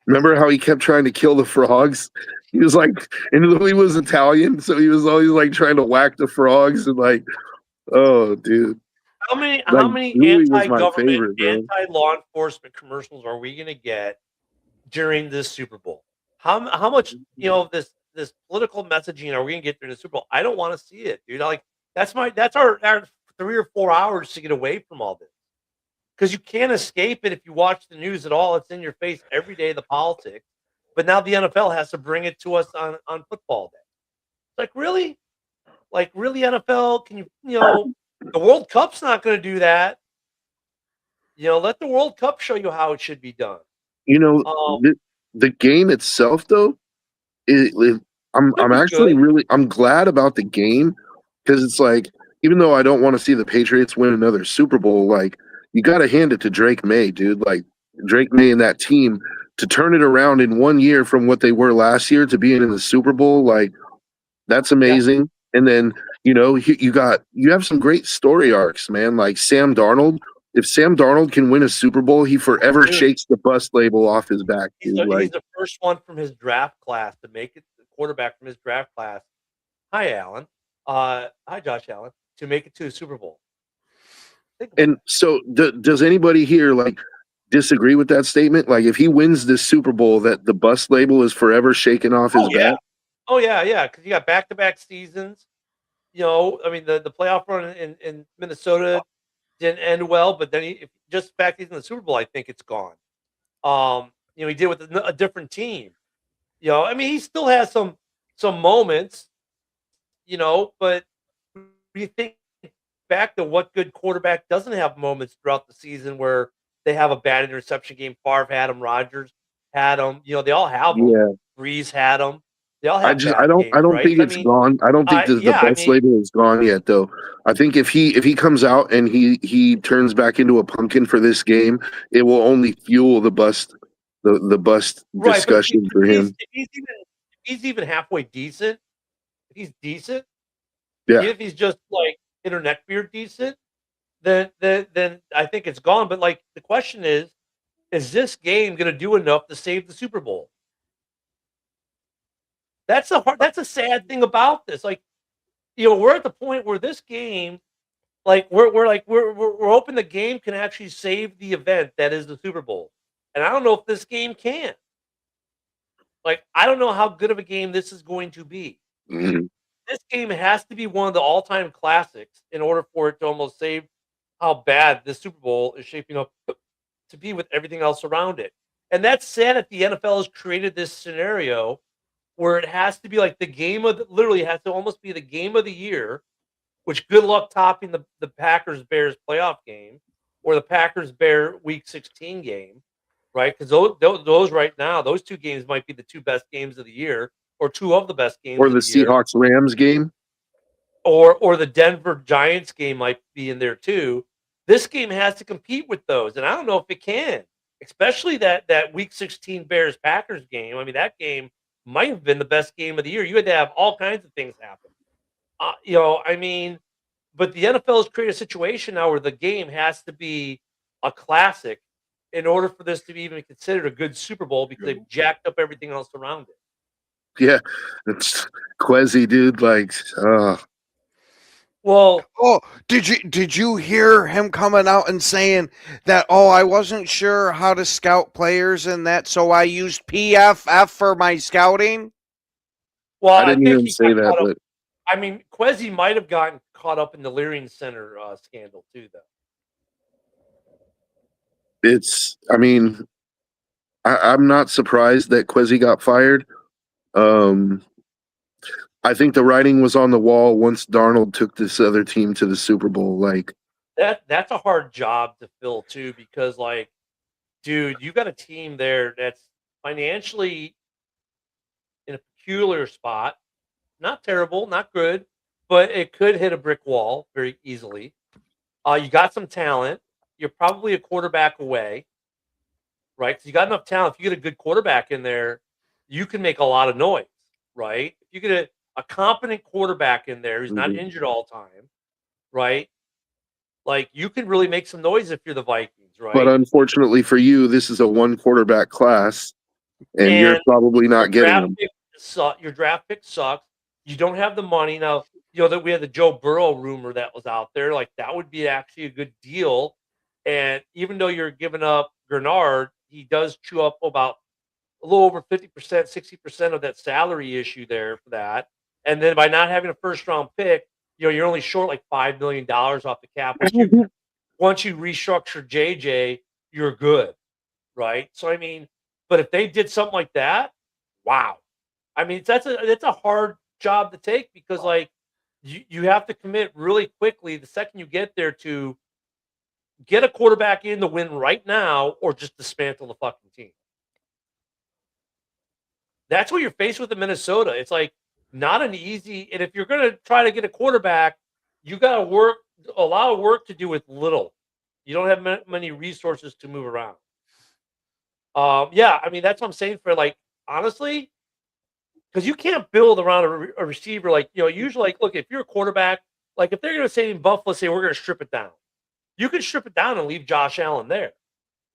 Remember how he kept trying to kill the frogs? He was like, and Louis was Italian, so he was always like trying to whack the frogs and like, oh, dude. How many anti-government, anti-law enforcement commercials are we going to get during this Super Bowl? How much this political messaging are we going to get during the Super Bowl? I don't want to see it, dude. Like that's our 3 or 4 hours to get away from all this, because you can't escape it if you watch the news at all. It's in your face every day, the politics. But now the NFL has to bring it to us on football day. Like really, NFL? Can you the World Cup's not going to do that. Let the World Cup show you how it should be done. The game itself, though, I'm actually I'm glad about the game, because it's like, even though I don't want to see the Patriots win another Super Bowl, like you got to hand it to Drake May, dude. Like Drake May and that team to turn it around in 1 year from what they were last year to being in the Super Bowl, like that's amazing. Yeah. And then you have some great story arcs, man. Like Sam Darnold. If Sam Darnold can win a Super Bowl, he forever shakes the bust label off his back. He's the first one from his draft class to make it, the quarterback from his draft class. Hi, Alan. Hi, Josh Allen, to make it to a Super Bowl. And so does anybody here like disagree with that statement? Like if he wins this Super Bowl, that the bust label is forever shaken off his back? Oh, yeah. Because you got back-to-back seasons. I mean, the playoff run in Minnesota didn't end well, but then if just back in the Super Bowl, I think it's gone. He did with a different team. I mean, he still has some moments, but you think back to what good quarterback doesn't have moments throughout the season where they have a bad interception game. Favre had them, Rodgers had them. They all have them. Yeah. Breeze had them. They all have. I don't think it's gone. I don't think the best label is gone yet, though. I think if he comes out and he turns back into a pumpkin for this game, it will only fuel the bust discussion for him. If he's even halfway decent, if he's decent, yeah. If he's just like internet beard decent, then I think it's gone. But like the question is this game going to do enough to save the Super Bowl? That's a sad thing about this. Like, we're at the point where this game, like we're hoping the game can actually save the event that is the Super Bowl. And I don't know if this game can. Like, I don't know how good of a game this is going to be. Mm-hmm. This game has to be one of the all-time classics in order for it to almost save how bad this Super Bowl is shaping up to be with everything else around it. And that's sad that the NFL has created this scenario where it has to be like the game of literally has to almost be the game of the year, which good luck topping the Packers-Bears playoff game or the Packers-Bear Week 16 game, right? Because those right now, those two games might be the two best games of the year, or two of the best games. Or the Seahawks-Rams game. Or the Denver Giants game might be in there too. This game has to compete with those, and I don't know if it can, especially that Week 16 Bears-Packers game. I mean, that game might have been the best game of the year. You had to have all kinds of things happen. I mean, but the NFL has created a situation now where the game has to be a classic in order for this to be even considered a good Super Bowl because they've jacked up everything else around it. Yeah, it's Quezzy, dude. Like, Well, Oh, did you hear him coming out and saying that? Oh, I wasn't sure how to scout players and that, so I used PFF for my scouting. I I didn't hear think him he say got that, caught up. but I mean, Quezzy might have gotten caught up in the Leering Center scandal too, though. it's. I mean, I'm not surprised that Quezzy got fired. Um, I think the writing was on the wall once Darnold took this other team to the Super Bowl. Like, That's a hard job to fill too, because like, dude, you got a team there that's financially in a peculiar spot. Not terrible, not good, but it could hit a brick wall very easily. You got some talent. You're probably a quarterback away, right? Because you got enough talent. If you get a good quarterback in there, you can make a lot of noise, right? If you get a competent quarterback in there who's not Mhm. injured all the time, right? Like you can really make some noise if you're the Vikings, but right? unfortunately for you, this is a one quarterback class, and you're And probably your not getting them. Your draft pick sucks. You don't have the money now. You know that we had the Joe Burrow rumor that was out there. Like that would be actually a good deal. And even though you're giving up Gernard, he does chew up about a little over 50%, 60% of that salary issue there for that. And then by not having a first round pick, you're only short like $5 million off the cap. Once you restructure JJ, you're good, right? So I mean, but if they did something like that, wow. I mean, that's a hard job to take because like you have to commit really quickly the second you get there to get a quarterback in to win right now or just dismantle the fucking team. That's what you're faced with in Minnesota. It's like not an easy. And if you're going to try to get a quarterback, you got to work a lot of work to do with little. You don't have many resources to move around. Yeah, I mean that's what I'm saying. For like honestly, because you can't build around a receiver like usually like look if you're a quarterback like if they're going to say in Buffalo say we're going to strip it down, you can strip it down and leave Josh Allen there,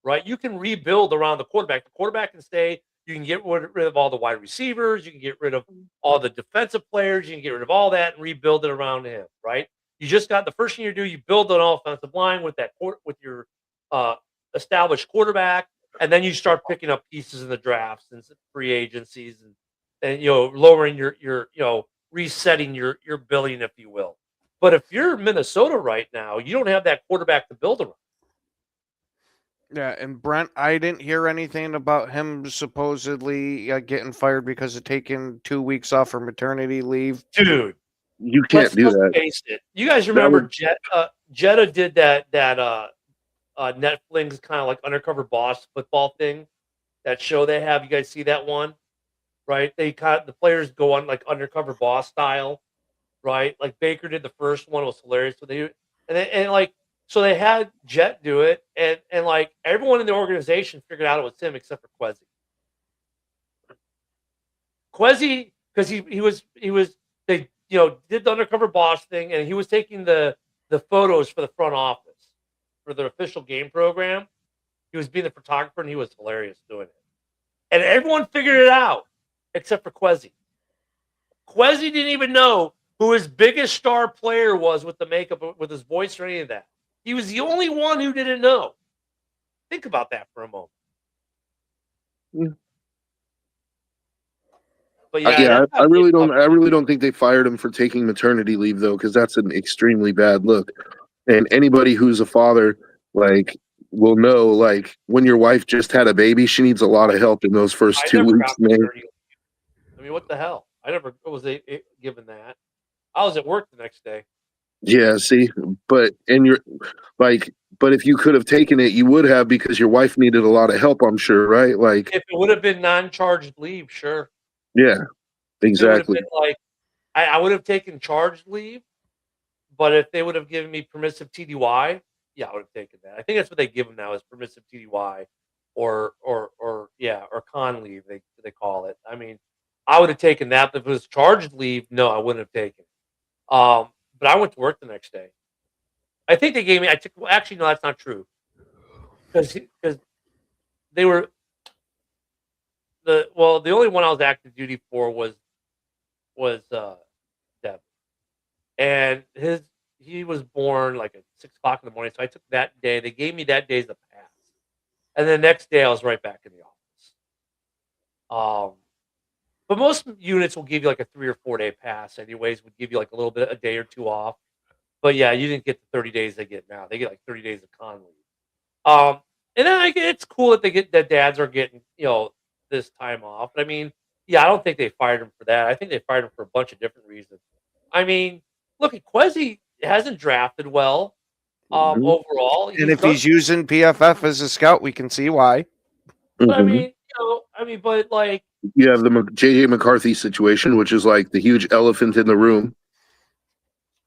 right? You can rebuild around the quarterback. The quarterback can stay. You can get rid of all the wide receivers. You can get rid of all the defensive players. You can get rid of all that and rebuild it around him, right? You just got the first thing you do. You build an offensive line with with your uh, established quarterback, and then you start picking up pieces in the drafts and free agencies, and lowering your resetting your billing, if you will. But if you're Minnesota right now, you don't have that quarterback to build around. Yeah, and Brent, I didn't hear anything about him supposedly getting fired because of taking 2 weeks off for maternity leave. Dude, You let's can't do that. face it. You guys That remember would Jetta did that Netflix kind of like undercover boss football thing, that show they have. You guys see that one, right? They kind of the players go on like undercover boss style, right? Like Baker did the first one, it was hilarious. So like so they had Jet do it, and like everyone in the organization figured out it was him except for Quezzy. Quezzy, because he was they did the undercover boss thing, and he was taking the photos for the front office for the official game program. He was being the photographer, and he was hilarious doing it. And everyone figured it out except for Quezzy. Quezzy didn't even know who his biggest star player was with the makeup, with his voice, or any of that. He was the only one who didn't know. Think about that for a moment. But yeah, yeah, that's I not me. really don't. I really don't think they fired him for taking maternity leave though, because that's an extremely bad look. And anybody who's a father, like, will know, like, when your wife just had a baby, she needs a lot of help in those first I 2 never weeks, got man. maternity leave. I mean, what the hell? I never was given that. I was at work the next day. Yeah, see, but and you're like, but if you could have taken it, you would have because your wife needed a lot of help. I'm sure, right? Like, If it would have been non-charged leave, sure. yeah, If it would have exactly. been like, I would have taken charged leave, but if they would have given me permissive TDY, yeah, I would have taken that. I think that's what they give them now is permissive TDY, or yeah, or con leave they call it. I mean, I would have taken that. If it was charged leave, no, I wouldn't have taken it. But I went to work the next day. I think they gave me. I took. Well, actually, no, that's not true. Because they were the only one I was active duty for was Deb, and he was born like at 6 o'clock in the morning. So I took that day. They gave me that day as a pass, and the next day I was right back in the office. But most units will give you like a 3 or 4 day pass. Anyways, would give you like a day or two off. But yeah, you didn't get the 30 days they get now. They get like 30 days of con leave. And then it's cool that dads are getting this time off. But I mean, yeah, I don't think they fired him for that. I think they fired him for a bunch of different reasons. I mean, look at Quezzy hasn't drafted well Mhm. overall. And if he's using PFF as a scout, we can see why. but I Mhm. mean, but like, You have the JJ McCarthy situation, which is like the huge elephant in the room.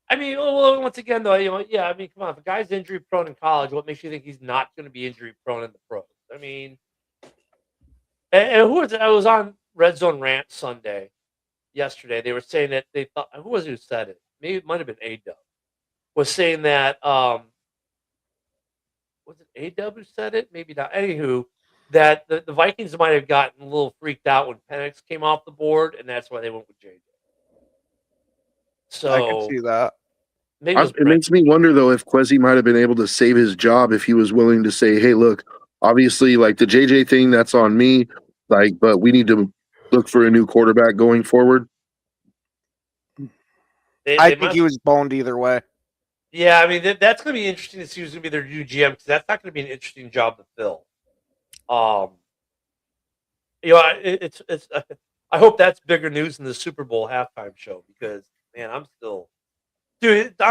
I mean, well, once again, though, yeah, I mean, come on, if a guy's injury prone in college, what makes you think he's not going to be injury prone in the pros? I mean, and who was it? I was on Red Zone Rant Sunday yesterday. They were saying that they thought, who was it who said it? Maybe it might have been A-Dub, was saying that, was it A-Dub who said it? Maybe not. Anywho, that the Vikings might have gotten a little freaked out when Penix came off the board, and that's why they went with JJ. I can So see that. maybe It makes me wonder though if Quezzy might have been able to save his job if he was willing to say, "Hey, look, obviously, like the JJ thing, that's on me. Like, but we need to look for a new quarterback going forward." I think he was boned either way. Yeah, I mean that's going to be interesting to see who's going to be their new GM because that's not going to be an interesting job to fill. It's I hope that's bigger news than the Super Bowl halftime show because man, I'm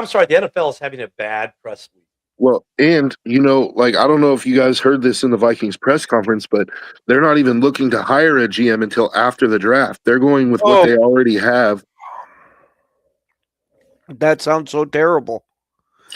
sorry, the NFL is having a bad press week. Well, and like I don't know if you guys heard this in the Vikings press conference, but they're not even looking to hire a GM until after the draft. They're going with what they already have. That sounds so terrible.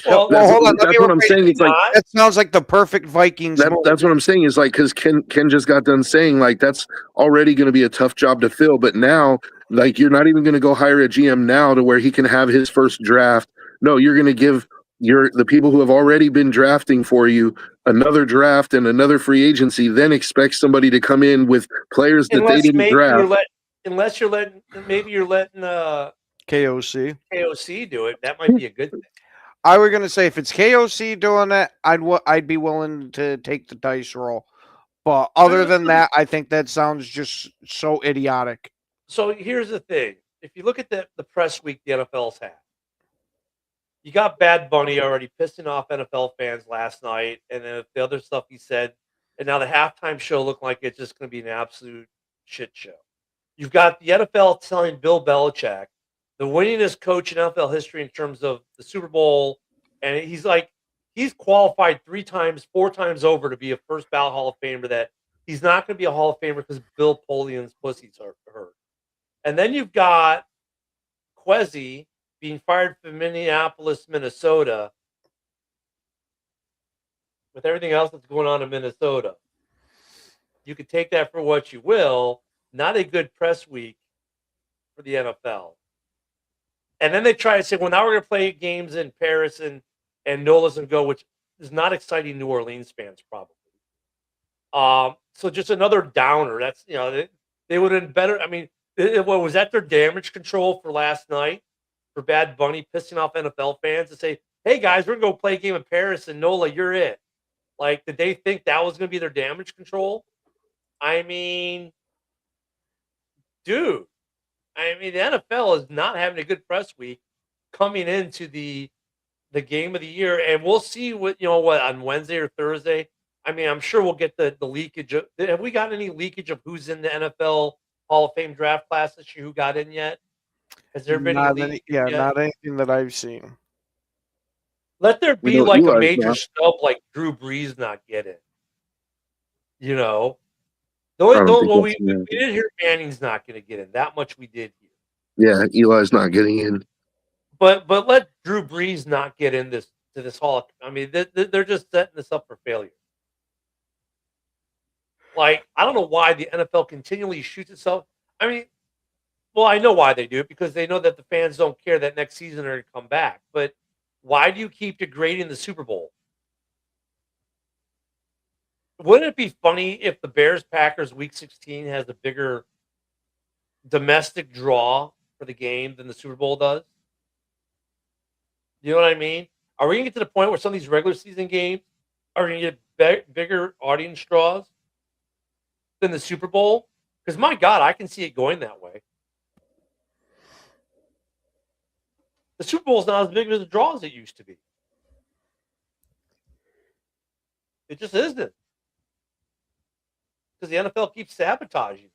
Well, hold on. That's what I'm saying. It's like that sounds like the perfect Vikings. that's what I'm saying is like because Ken just got done saying like that's already going to be a tough job to fill, but now like you're not even going to go hire a GM now to where he can have his first draft. No, you're going to give the people who have already been drafting for you another draft and another free agency. Then expect somebody to come in with players that they didn't draft. Unless you're letting KOC do it, that might be a good thing. I was gonna say if it's KOC doing that, I'd be willing to take the dice roll. But other than that, I think that sounds just so idiotic. So here's the thing: if you look at the press week the NFL's had, you got Bad Bunny already pissing off NFL fans last night, and then the other stuff he said, and now the halftime show looked like it's just going to be an absolute shit show. You've got the NFL telling Bill Belichick, the winningest coach in NFL history in terms of the Super Bowl, and he's qualified 4 times over to be a first ballot Hall of Famer. That he's not going to be a Hall of Famer because Bill Polian's pussies are hurt. And then you've got Quezzy being fired from Minneapolis, Minnesota, with everything else that's going on in Minnesota. You could take that for what you will. Not a good press week for the NFL. And then they try to say, well, now we're going to play games in Paris and Nola's and go, which is not exciting New Orleans fans probably. So just another downer. That's they would have been better. I mean, what was that their damage control for last night for Bad Bunny pissing off NFL fans to say, hey guys, we're gonna go play a game in Paris and Nola, you're it. Like, did they think that was gonna be their damage control? I mean, dude. I mean, the NFL is not having a good press week coming into the game of the year, and we'll see what on Wednesday or Thursday. I mean, I'm sure we'll get the leakage. Have we got any leakage of who's in the NFL Hall of Fame draft class this year? Who got in yet? Has there been not anything that I've seen. Let there be like a major snub, like Drew Brees not get it. We did hear Manning's not going to get in. That much we did hear. Yeah, Eli's not getting in. But let Drew Brees not get in to this Hall. I mean, they're just setting this up for failure. Like, I don't know why the NFL continually shoots itself. I mean, Well, I know why they do it, because they know that the fans don't care that next season they're going to come back. But why do you keep degrading the Super Bowl? Wouldn't it be funny if the Bears-Packers Week 16 has a bigger domestic draw for the game than the Super Bowl does? You know what I mean? Are we going to get to the point where some of these regular season games are going to get bigger audience draws than the Super Bowl? Because, my God, I can see it going that way. The Super Bowl is not as big of a draw as it used to be. It just isn't. Because the NFL keeps sabotaging.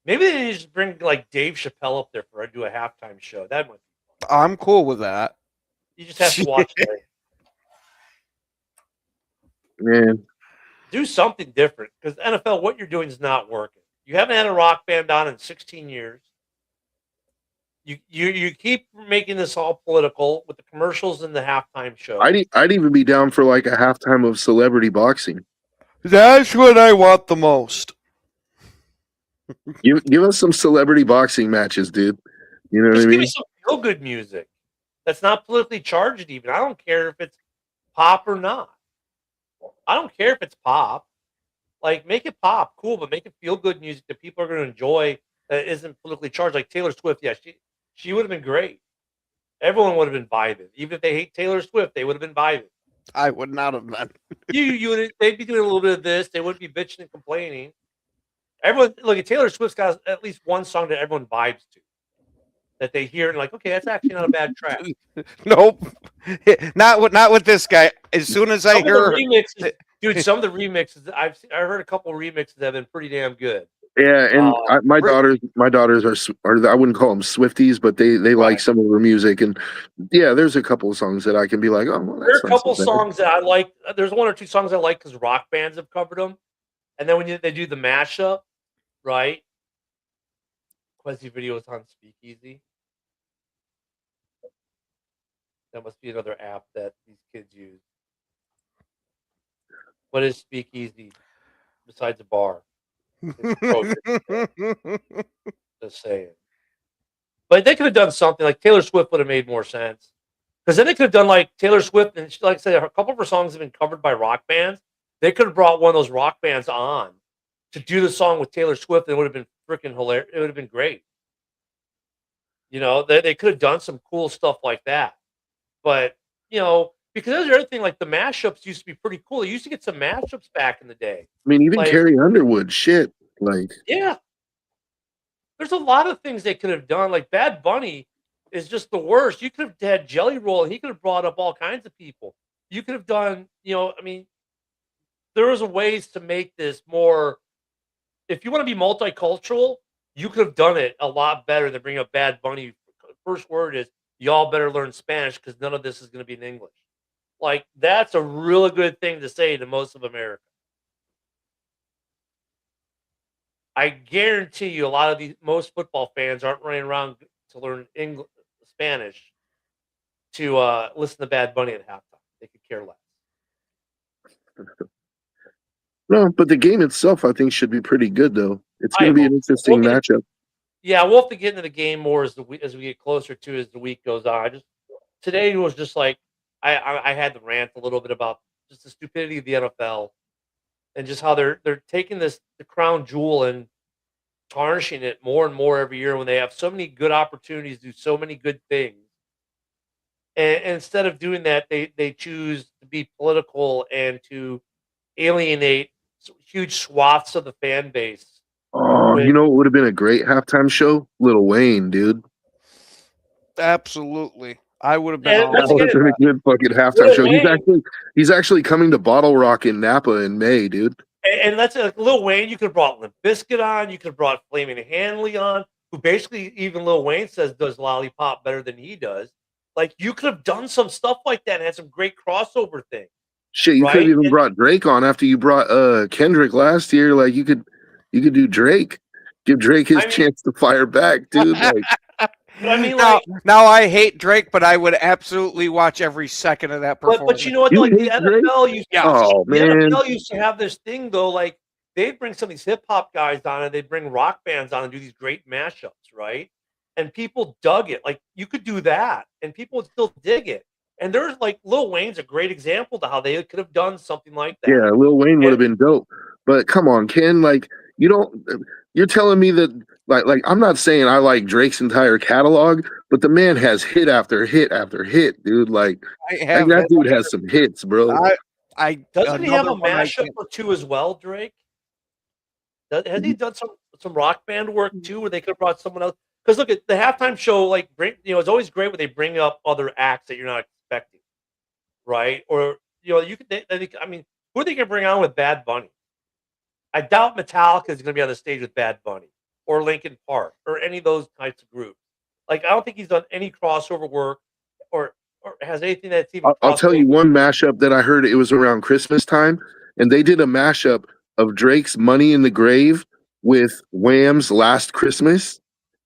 Maybe they just bring like Dave Chappelle up there for do a halftime show. That might be fun. I'm cool with that. You just have to watch it. Man, Do something different, because NFL, what you're doing is not working. You haven't had a rock band on in 16 years. You keep making this all political with the commercials and the halftime show. I'd even be down for like a halftime of celebrity boxing. That's what I want the most. Give us some celebrity boxing matches, dude. You know what Just I give mean? me some feel-good music that's not politically charged even. I don't care if it's pop or not. I don't care if it's pop. Like, make it pop, cool, but make it feel-good music that people are going to enjoy that isn't politically charged. Like Taylor Swift, yeah, she would have been great. Everyone would have been vibing. Even if they hate Taylor Swift, they would have been vibing. I would not have been. They'd be doing a little bit of this. They wouldn't be bitching and complaining. Everyone, look at Taylor Swift's got at least one song that everyone vibes to, that they hear and like, okay, that's actually not a bad track. Nope, not with this guy. As soon as I Some of hear the remixes, dude, some of the remixes I heard a couple remixes that have been pretty damn good. Yeah, and my daughters are I wouldn't call them Swifties, but they like some of her music, and yeah, there's a couple of songs that I can be like, oh, well, There are a couple songs that I like. There's one or two songs I like because rock bands have covered them, and then when they do the mashup, right? Quincy videos on Speakeasy. That must be another app that these kids use. What is Speakeasy besides a bar? Just saying. But they could have done something like Taylor Swift would have made more sense. Because then they could have done like Taylor Swift, and like I said, a couple of her songs have been covered by rock bands. They could have brought one of those rock bands on to do the song with Taylor Swift, and it would have been freaking hilarious. It would have been great. You know, they could have done some cool stuff like that. But, you know, because there's the other thing, like the mashups used to be pretty cool. You used to get some mashups back in the day. I mean, even like, Carrie Underwood, shit. Like, yeah. There's a lot of things they could have done. Like Bad Bunny is just the worst. You could have had Jelly Roll, and he could have brought up all kinds of people. You could have done, you know, I mean, there was ways to make this more. If you want to be multicultural, you could have done it a lot better than bring up Bad Bunny. First word is, y'all better learn Spanish because none of this is going to be in English. Like, that's a really good thing to say to most of America. I guarantee you a lot of most football fans aren't running around to learn Spanish to listen to Bad Bunny at halftime. They could care less. no, but the game itself, I think, should be pretty good, though. It's going to be an interesting matchup. Yeah, we'll have to get into the game more as we get closer to as the week goes on. Today was just like I had to rant a little bit about just the stupidity of the NFL and just how they're taking the crown jewel and tarnishing it more and more every year when they have so many good opportunities to do so many good things. And instead of doing that, they choose to be political and to alienate huge swaths of the fan base. Oh, you know, it would have been a great halftime show? Lil Wayne, dude. Absolutely. I would have been. That would have been a good fucking halftime show. He's actually coming to Bottle Rock in Napa in May, dude. And that's Lil Wayne. You could have brought Limp Bizkit on. You could have brought Flaming Hanley on, who basically even Lil Wayne says does Lollipop better than he does. Like, you could have done some stuff like that and had some great crossover things. Shit, you could have even brought Drake on after you brought Kendrick last year. Like, you could do Drake. Give Drake his chance to fire back, dude. Like, I mean, now I hate Drake, but I would absolutely watch every second of that performance. But you know what? Like the NFL used to have this thing though. Like they'd bring some of these hip hop guys on and they'd bring rock bands on and do these great mashups, right? And people dug it. Like you could do that and people would still dig it. And there's like Lil Wayne's a great example to how they could have done something like that. Yeah, Lil Wayne would And have been dope. But come on, Ken, like you don't you're telling me that like I'm not saying I like Drake's entire catalog, but the man has hit after hit after hit, dude. Like that dude has some hits, bro. doesn't he have a another one I mashup can't- or two as well, Drake? Has he done some rock band work too, where they could have brought someone else? Because look at the halftime show, like it's always great when they bring up other acts that you're not expecting, right? Or you could. I mean, who are they gonna bring on with Bad Bunny? I doubt Metallica is gonna be on the stage with Bad Bunny or Linkin Park or any of those types of groups. Like I don't think he's done any crossover work or has anything that's even. I'll tell you one mashup that I heard. It was around Christmas time, and they did a mashup of Drake's "Money in the Grave" with Wham's "Last Christmas."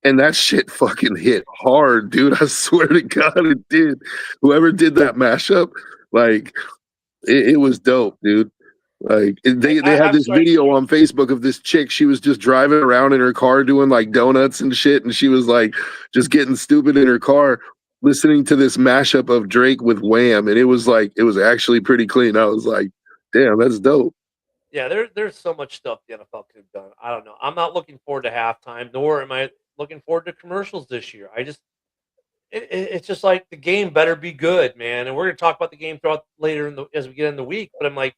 And that shit fucking hit hard, dude. I swear to God, it did. Whoever did that mashup, like, it was dope, dude. Like, they had this video on Facebook of this chick. She was just driving around in her car doing like donuts and shit, and she was like just getting stupid in her car, listening to this mashup of Drake with Wham, and it was actually pretty clean. I was like, damn, that's dope. Yeah, there's so much stuff the NFL could have done. I don't know. I'm not looking forward to halftime, nor am I looking forward to commercials this year. It's just like the game better be good, man. And we're gonna talk about the game throughout later as we get in the week. But I'm like,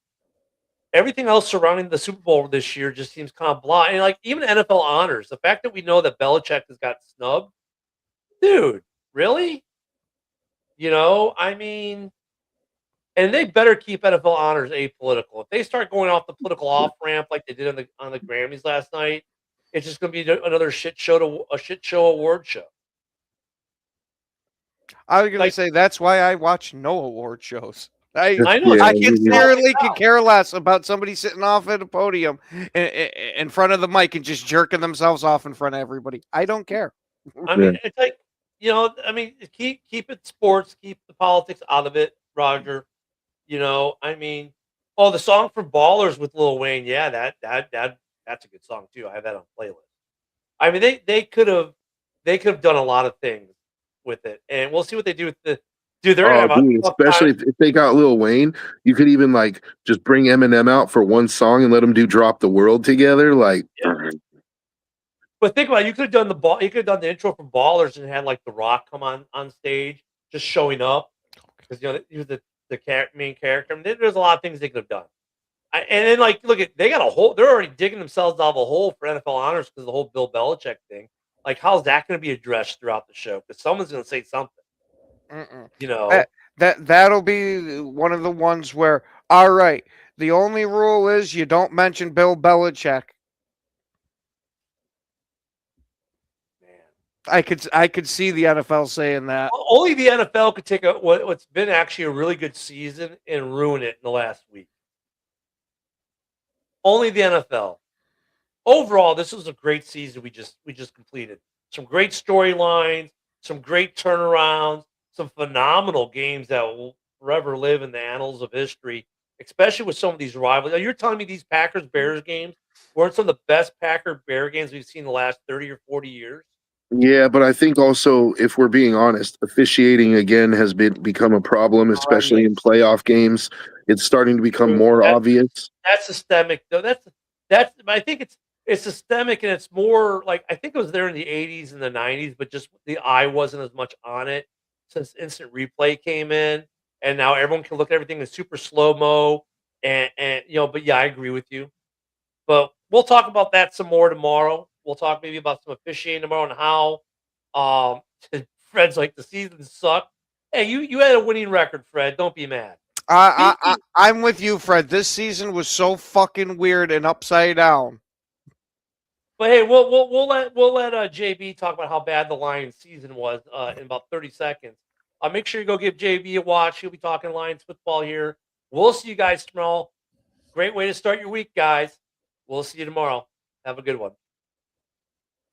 everything else surrounding the Super Bowl this year just seems kind of blah. And like even NFL honors, the fact that we know that Belichick has got snubbed, dude, really? I mean, and they better keep NFL honors apolitical. If they start going off the political off ramp like they did on the Grammys last night, it's just going to be another shit show award show. I was going to say that's why I watch no award shows. I know. I sincerely could care less about somebody sitting off at a podium in front of the mic and just jerking themselves off in front of everybody. I don't care. I mean, it's like keep it sports, keep the politics out of it, Roger. I mean, the song from Ballers with Lil Wayne, yeah, that's a good song too. I have that on playlist. I mean, they could have done a lot of things with it, and we'll see what they do with the. Dude, they're gonna have especially if they got Lil Wayne, you could even like just bring Eminem out for one song and let them do "Drop the World" together. Like, but think about it, you could have done you could have done the intro from Ballers and had like The Rock come on stage, just showing up because he was the main character. I mean, there's a lot of things they could have done. And then like look at they got a hole. They're already digging themselves out of a hole for NFL honors because of the whole Bill Belichick thing. Like, how's that going to be addressed throughout the show? Because someone's going to say something. That'll be one of the ones where, all right, the only rule is you don't mention Bill Belichick. Man, I could see the NFL saying that. Only the NFL could take what's been actually a really good season and ruin it in the last week. Only the NFL. Overall, this was a great season we just completed. Some great storylines, some great turnarounds, some phenomenal games that will forever live in the annals of history, especially with some of these rivals. You're telling me these Packers-Bears games weren't some of the best Packer-Bear games we've seen in the last 30 or 40 years? Yeah, but I think also, if we're being honest, officiating again has become a problem, especially in playoff games. It's starting to become more obvious. That's systemic, though. That's. I think it's systemic, and it's more like I think it was there in the 80s and the 90s, but just the eye wasn't as much on it since instant replay came in, and now everyone can look at everything in super slow mo. And but yeah, I agree with you. But we'll talk about that some more tomorrow. We'll talk maybe about some officiating tomorrow and how Fred's like the season sucked. Hey, you had a winning record, Fred. Don't be mad. I'm with you, Fred. This season was so fucking weird and upside down. But hey, we'll let JB talk about how bad the Lions season was in about 30 seconds. Make sure you go give JB a watch. He'll be talking Lions football here. We'll see you guys tomorrow. Great way to start your week, guys. We'll see you tomorrow. Have a good one.